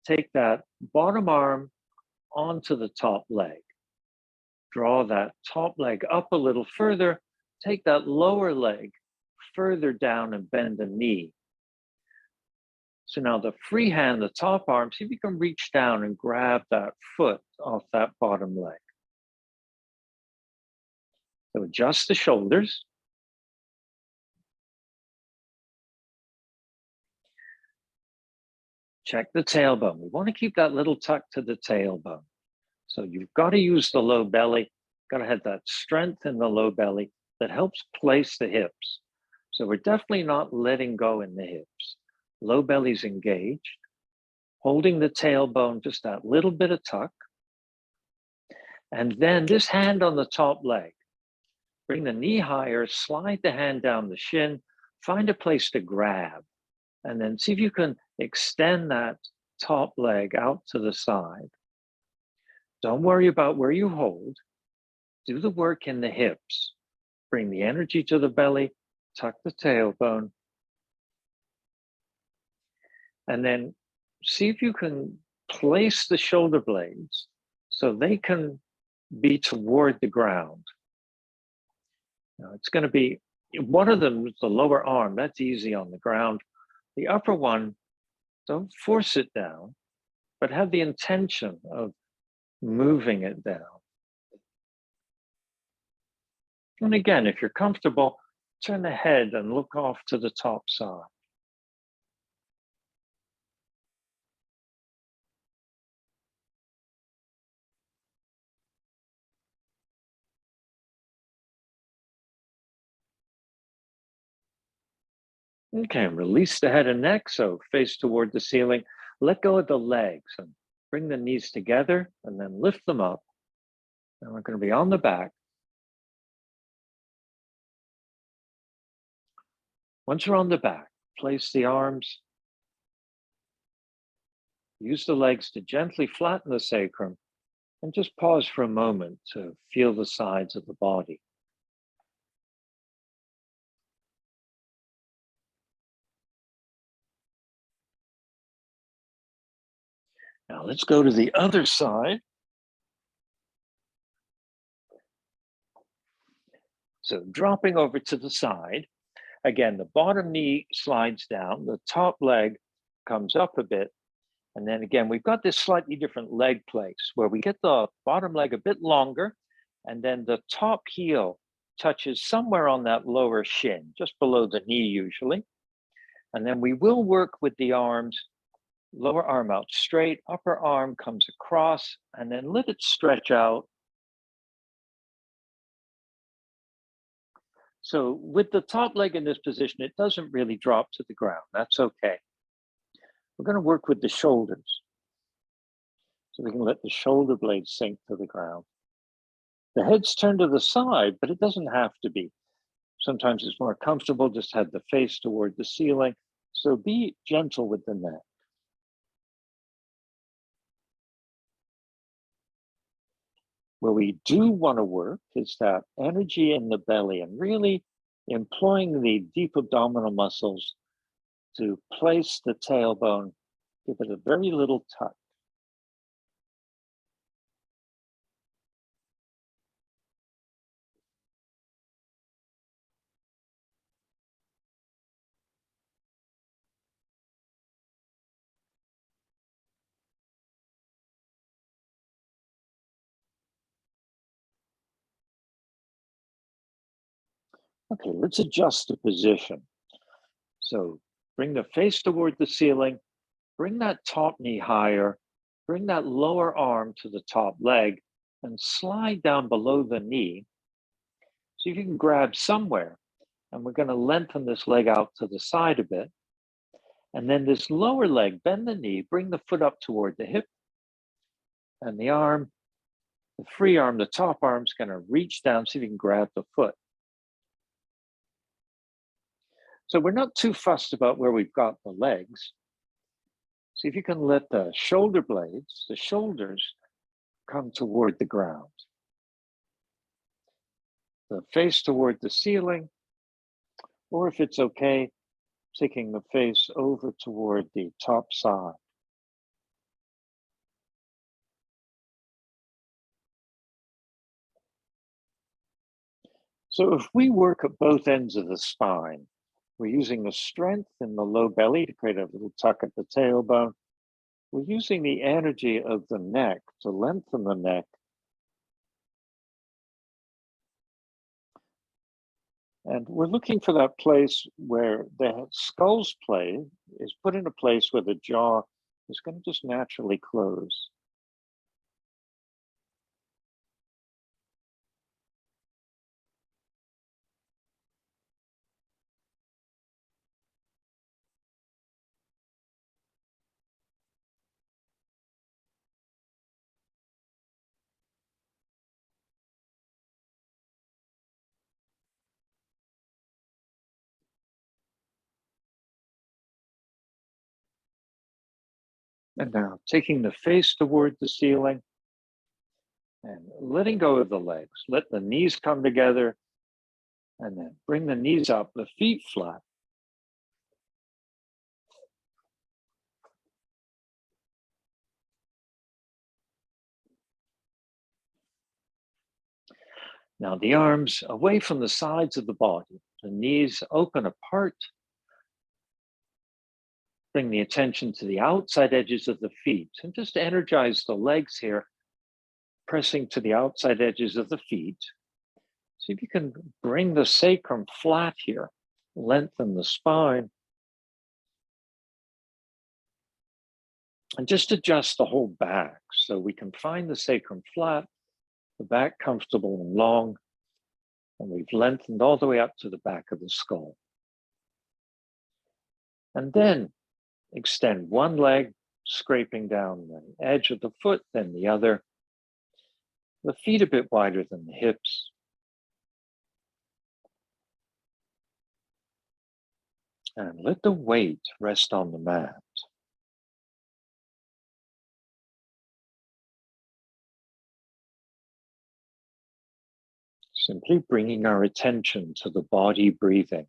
Take that bottom arm onto the top leg. Draw that top leg up a little further. Take that lower leg further down and bend the knee. So now the free hand, the top arm, see if you can reach down and grab that foot off that bottom leg. So adjust the shoulders. Check the tailbone. We want to keep that little tuck to the tailbone. So you've got to use the low belly, got to have that strength in the low belly that helps place the hips. So we're definitely not letting go in the hips. Low belly's engaged, holding the tailbone, just that little bit of tuck. And then this hand on the top leg, bring the knee higher, slide the hand down the shin, find a place to grab, and then see if you can extend that top leg out to the side. Don't worry about where you hold. Do the work in the hips. Bring the energy to the belly, tuck the tailbone, and then see if you can place the shoulder blades so they can be toward the ground. Now it's going to be, one of them is the lower arm, that's easy on the ground. The upper one, don't force it down, but have the intention of moving it down. And again, if you're comfortable, turn the head and look off to the top side. Okay, release the head and neck, so face toward the ceiling. Let go of the legs and bring the knees together and then lift them up. And we're going to be on the back. Once you're on the back, place the arms. Use the legs to gently flatten the sacrum and just pause for a moment to feel the sides of the body. Now let's go to the other side. So dropping over to the side, again, the bottom knee slides down, the top leg comes up a bit. And then again, we've got this slightly different leg place where we get the bottom leg a bit longer, and then the top heel touches somewhere on that lower shin, just below the knee usually. And then we will work with the arms, lower arm out straight, upper arm comes across, and then let it stretch out. So with the top leg in this position, it doesn't really drop to the ground. That's okay. We're going to work with the shoulders. So we can let the shoulder blades sink to the ground. The head's turned to the side, but it doesn't have to be. Sometimes it's more comfortable, just have the face toward the ceiling. So be gentle with the neck. Where we do want to work is that energy in the belly and really employing the deep abdominal muscles to place the tailbone, give it a very little tuck. Okay, let's adjust the position. So bring the face toward the ceiling, bring that top knee higher, bring that lower arm to the top leg, and slide down below the knee. So you can grab somewhere, and we're going to lengthen this leg out to the side a bit. And then this lower leg, bend the knee, bring the foot up toward the hip, and the arm, the free arm, the top arm is going to reach down, see if you can grab the foot. So we're not too fussed about where we've got the legs. See if you can let the shoulder blades, the shoulders, come toward the ground. The face toward the ceiling, or if it's okay, taking the face over toward the top side. So if we work at both ends of the spine, we're using the strength in the low belly to create a little tuck at the tailbone. We're using the energy of the neck to lengthen the neck. And we're looking for that place where the skull's plane is put in a place where the jaw is going to just naturally close. And now taking the face toward the ceiling and letting go of the legs. Let the knees come together and then bring the knees up, the feet flat. Now the arms away from the sides of the body, the knees open apart. Bring the attention to the outside edges of the feet and just energize the legs here, pressing to the outside edges of the feet. See if you can bring the sacrum flat here, lengthen the spine. And just adjust the whole back so we can find the sacrum flat, the back comfortable and long, and we've lengthened all the way up to the back of the skull. And then extend one leg, scraping down the edge of the foot, then the other. The feet a bit wider than the hips. And let the weight rest on the mat. Simply bringing our attention to the body breathing.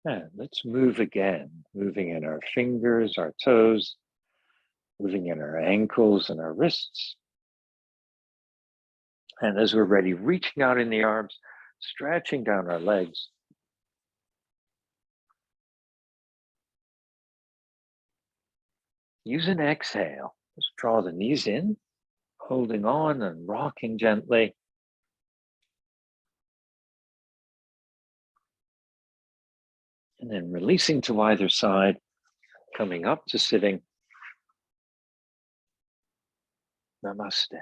And let's move again, moving in our fingers, our toes, moving in our ankles and our wrists. And as we're ready, reaching out in the arms, stretching down our legs. Use an exhale. Just draw the knees in, holding on and rocking gently. And then releasing to either side, coming up to sitting. Namaste.